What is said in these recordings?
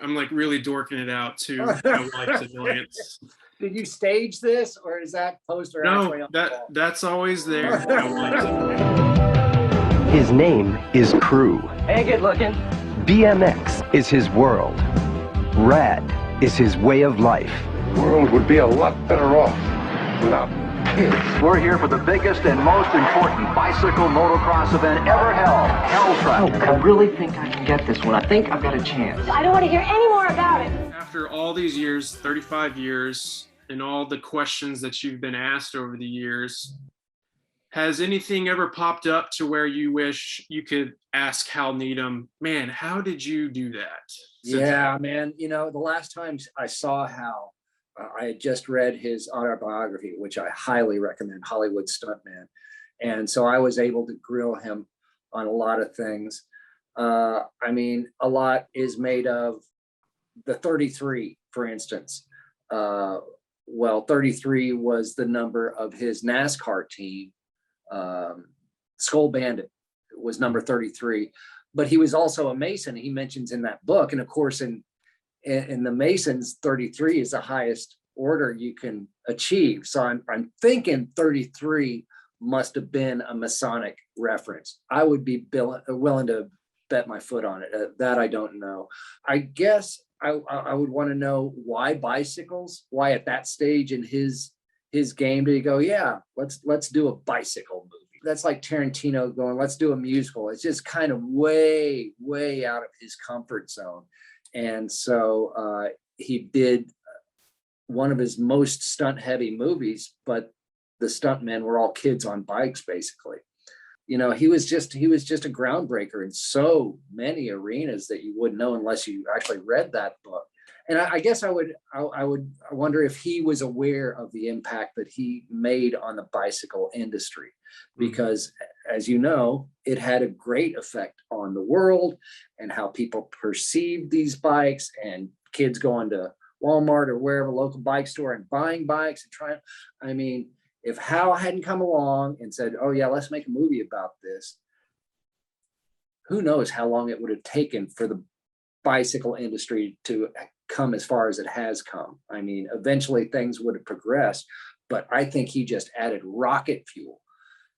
I'm like really dorking it out to my wife's annoyance. Did you stage this, or is that poster actually No, on the wall? that's always there. My wife's annoyance. His name is Cru. Hey, good looking. BMX is his world. RAD is his way of life. The world would be a lot better off without kids. We're here for the biggest and most important bicycle motocross event ever held, Hell Track. I really think I can get this one. I think I've got a chance. I don't want to hear any more about it. After all these years, 35 years, and all the questions that you've been asked over the years, has anything ever popped up to where you wish you could ask Hal Needham, man, how did you do that? Yeah, man. You know, the last time I saw Hal, I had just read his autobiography, which I highly recommend, Hollywood Stuntman. And so I was able to grill him on a lot of things. I mean, a lot is made of the 33, for instance. Well, 33 was the number of his NASCAR team. Skull Bandit was number 33, but he was also a Mason. He mentions in that book, and of course, in the Masons, 33 is the highest order you can achieve. So I'm thinking 33 must have been a Masonic reference. I would be willing to bet my foot on it. That I don't know. I guess I would want to know why bicycles. Why at that stage in his game did he go, yeah, let's do a bicycle movie? That's like Tarantino going, let's do a musical. It's just kind of way out of his comfort zone. And so he did one of his most stunt heavy movies, but the stuntmen were all kids on bikes, basically. You know, he was just a groundbreaker in so many arenas that you wouldn't know unless you actually read that book. And I guess I wonder if he was aware of the impact that he made on the bicycle industry, because as you know, it had a great effect on the world and how people perceived these bikes, and kids going to Walmart or wherever local bike store and buying bikes and trying. I mean, if Hal hadn't come along and said, oh yeah, let's make a movie about this, who knows how long it would have taken for the bicycle industry to come as far as it has come. I mean, eventually things would have progressed, but I think he just added rocket fuel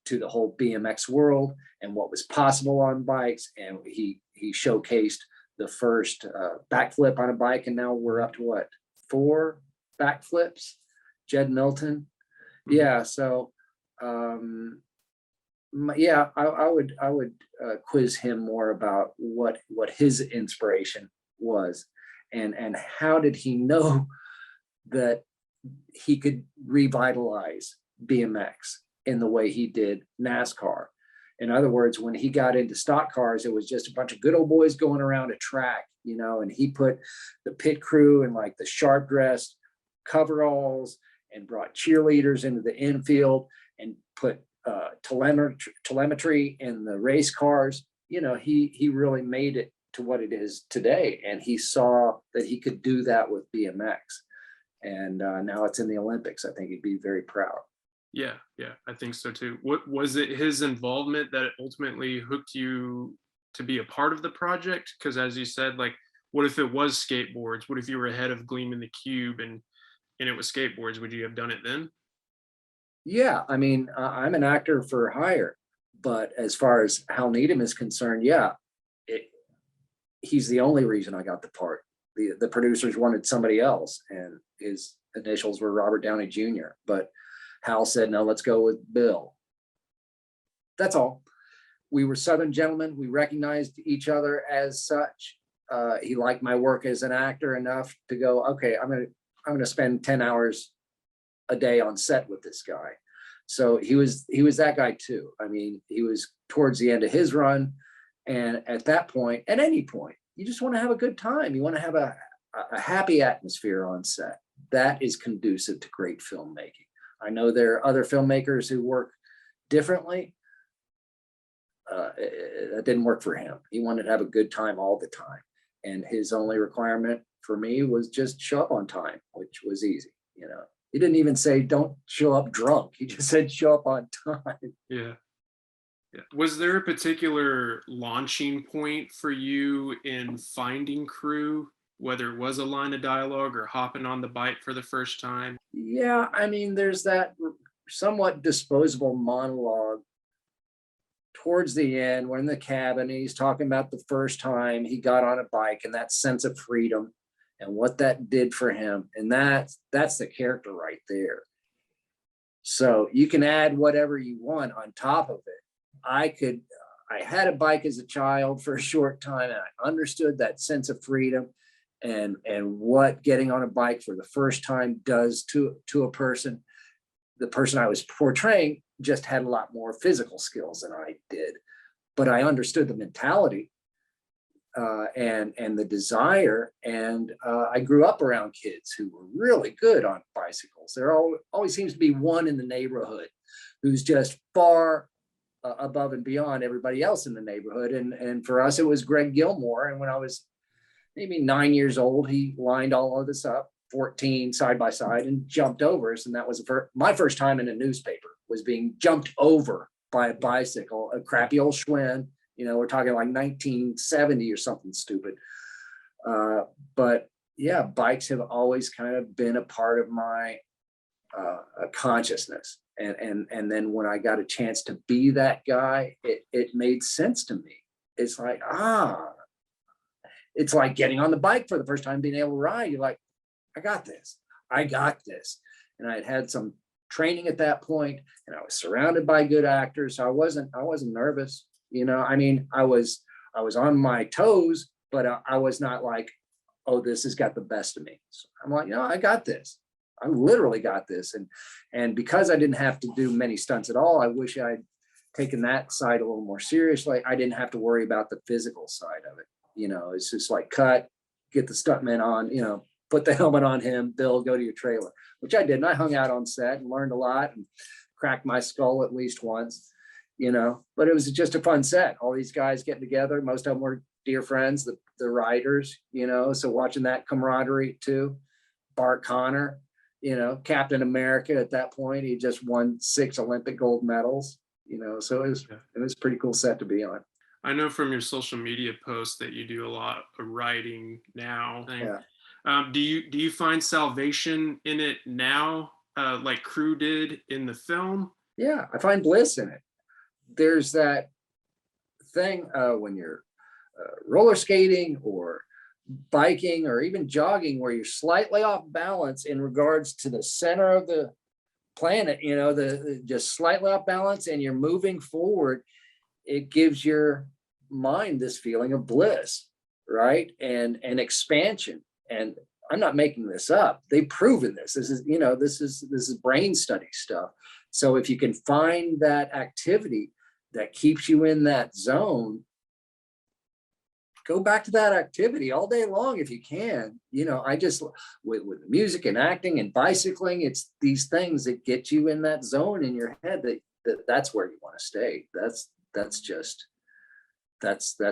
to the whole BMX world and what was possible on bikes. And he showcased the first backflip on a bike, and now we're up to what, 4 backflips? Jed Milton. Yeah, so yeah, I would quiz him more about what his inspiration was, and how did he know that he could revitalize BMX in the way he did NASCAR. In other words, when he got into stock cars, it was just a bunch of good old boys going around a track, you know, and he put the pit crew in like the sharp dressed coveralls and brought cheerleaders into the infield and put telemetry in the race cars. You know, he really made it to what it is today, and he saw that he could do that with BMX, and now it's in the Olympics. I think he'd be very proud. Yeah, I think so too. What was it, his involvement that ultimately hooked you to be a part of the project? Because as you said, like, what if it was skateboards? What if you were ahead of Gleam in the Cube and it was skateboards? Would you have done it then? Yeah, I mean, I'm an actor for hire, but as far as Hal Needham is concerned, yeah, he's the only reason I got the part. The producers wanted somebody else, and his initials were Robert Downey Jr., but Hal said, no, let's go with Bill. That's all. We were Southern gentlemen. We recognized each other as such. He liked my work as an actor enough to go, okay, I'm gonna spend 10 hours a day on set with this guy. So he was that guy too. I mean, he was towards the end of his run. And at that point, at any point, you just want to have a good time. You want to have a happy atmosphere on set. That is conducive to great filmmaking. I know there are other filmmakers who work differently. That didn't work for him. He wanted to have a good time all the time. And his only requirement for me was just show up on time, which was easy. You know, he didn't even say, don't show up drunk. He just said, show up on time. Yeah. Was there a particular launching point for you in finding Cru? whether it was a line of dialogue or hopping on the bike for the first time? Yeah, I mean, there's that somewhat disposable monologue towards the end. We're in the cabin and he's talking about the first time he got on a bike and that sense of freedom and what that did for him. And that's the character right there. So you can add whatever you want on top of it. I had a bike as a child for a short time and I understood that sense of freedom and what getting on a bike for the first time does to a person. The person I was portraying just had a lot more physical skills than I did, but I understood the mentality and the desire. And I grew up around kids who were really good on bicycles. There always seems to be one in the neighborhood who's just far above and beyond everybody else in the neighborhood. And for us, it was Greg Gilmore. And when I was maybe 9 years old, he lined all of us up, 14 side by side, and jumped over us. And that was my first time in a newspaper, was being jumped over by a bicycle, a crappy old Schwinn. You know, we're talking like 1970 or something stupid. But yeah, bikes have always kind of been a part of my consciousness. And then when I got a chance to be that guy, it made sense to me. It's like, it's like getting on the bike for the first time, being able to ride. You're like, I got this. And I had some training at that point, and I was surrounded by good actors. So I wasn't nervous. You know, I mean, I was on my toes, but I was not like, oh, this has got the best of me. So I'm like, no, I got this. I literally got this. And because I didn't have to do many stunts at all, I wish I'd taken that side a little more seriously. I didn't have to worry about the physical side of it. You know, it's just like cut, get the stuntman on, you know, put the helmet on him, Bill, go to your trailer, which I did. And I hung out on set and learned a lot and cracked my skull at least once, you know, but it was just a fun set. All these guys getting together. Most of them were dear friends, the writers, you know, so watching that camaraderie too. Bart Connor, you know, Captain America at that point, he just won 6 Olympic gold medals, you know, so it was a pretty cool set to be on. I know from your social media posts that you do a lot of writing now. Yeah. Do you find salvation in it now, like Cru did in the film? Yeah, I find bliss in it. There's that thing when you're roller skating or biking or even jogging where you're slightly off balance in regards to the center of the planet, you know, the just slightly off balance, and you're moving forward. It gives your mind this feeling of bliss, right? And expansion. And I'm not making this up. They've proven this. This is, you know, this is brain study stuff. So if you can find that activity that keeps you in that zone, go back to that activity all day long if you can. You know, I just, with music and acting and bicycling, it's these things that get you in that zone in your head that's where you want to stay. That's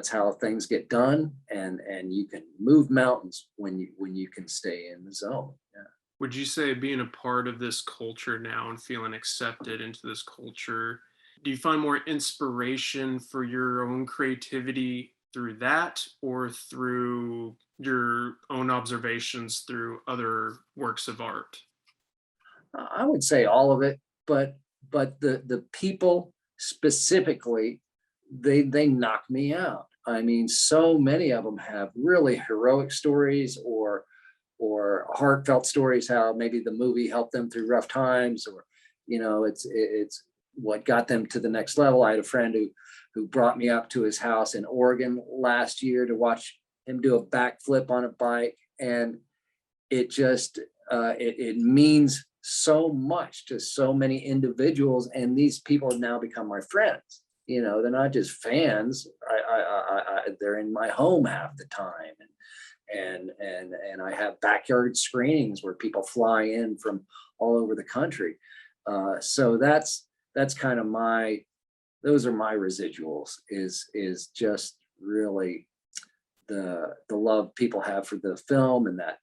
how things get done, and you can move mountains when you can stay in the zone. Yeah. Would you say being a part of this culture now and feeling accepted into this culture, do you find more inspiration for your own creativity through that, or through your own observations through other works of art? I would say all of it, but the people specifically, they knock me out. I mean, so many of them have really heroic stories or heartfelt stories, how maybe the movie helped them through rough times, or, you know, it's what got them to the next level. I had a friend who brought me up to his house in Oregon last year to watch him do a backflip on a bike. And it just, it means so much to so many individuals. And these people have now become my friends. You know, they're not just fans. They're in my home half the time. And I have backyard screenings where people fly in from all over the country. So that's kind of those are my residuals, is just really the love people have for the film and that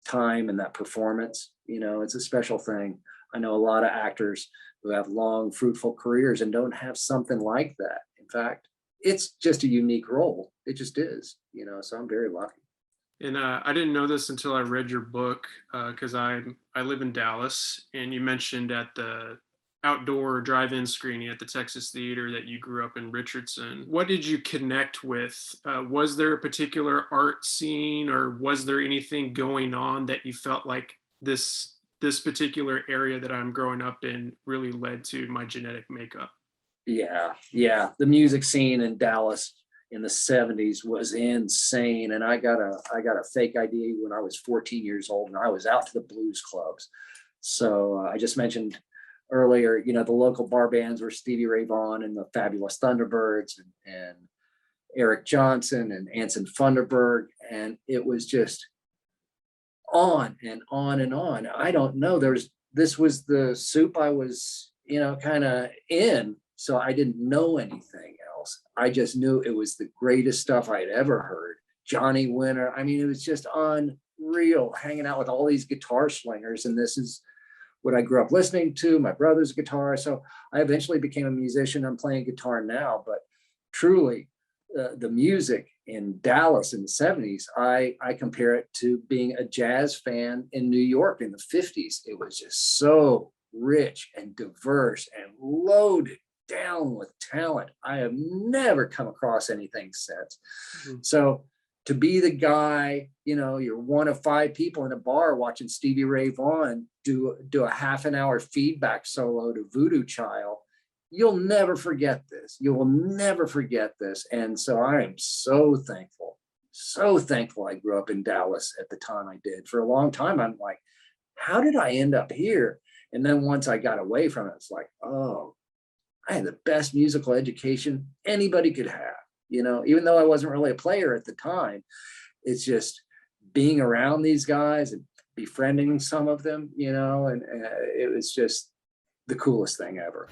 time and that performance. You know, it's a special thing. I know a lot of actors who have long, fruitful careers and don't have something like that. In fact, it's just a unique role. It just is, you know, so I'm very lucky. And I didn't know this until I read your book, because I live in Dallas, and you mentioned at the outdoor drive-in screening at the Texas Theater that you grew up in Richardson. What did you connect with? Was there a particular art scene, or was there anything going on that you felt like this particular area that I'm growing up in really led to my genetic makeup? Yeah. The music scene in Dallas in the 70s was insane. And I got a fake ID when I was 14 years old, and I was out to the blues clubs. So I just mentioned earlier, you know, the local bar bands were Stevie Ray Vaughan and the Fabulous Thunderbirds, and Eric Johnson and Anson Funderburg. And it was just on and on and on. I don't know. This was the soup I was, you know, kind of in. So I didn't know anything else. I just knew it was the greatest stuff I had ever heard. Johnny Winter. I mean, it was just unreal, hanging out with all these guitar slingers. And this is what I grew up listening to. My brother's a guitarist. So I eventually became a musician. I'm playing guitar now, but truly the music in Dallas in the 70s, I compare it to being a jazz fan in New York in the 50s. It was just so rich and diverse and loaded down with talent. I have never come across anything since. Mm-hmm. So to be the guy, you know, you're one of 5 people in a bar watching Stevie Ray Vaughan do a half an hour feedback solo to Voodoo Child. You'll never forget this. You will never forget this. And so I am so thankful I grew up in Dallas at the time I did. For a long time, I'm like, how did I end up here? And then once I got away from it, it's like, oh, I had the best musical education anybody could have. You know, even though I wasn't really a player at the time, it's just being around these guys and befriending some of them, you know, and it was just the coolest thing ever.